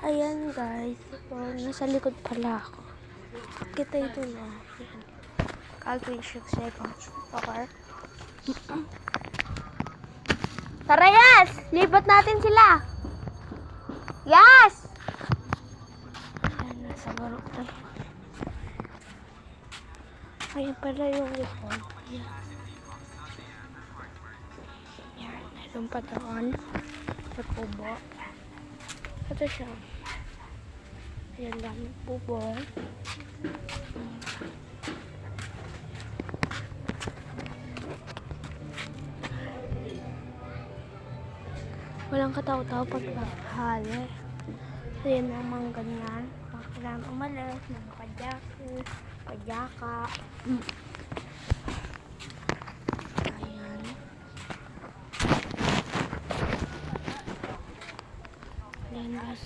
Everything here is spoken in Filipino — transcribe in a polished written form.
Ayan guys, nasa likod pala ako. Kita ito na. Calculation seconds. Okay. Tara, Yas! Lipat natin sila! Yas! Ayan, nasa baro tayo. Ayan pala yung likod. Ayan. Ayan, itong patawan. Sa kubo. Ito siya. Ayan lang yung bubong. Walang kataw-taw pag hali. So yan naman ganyan. Pag kailangan umalis, mga padyaka. Ayan. Ayan guys,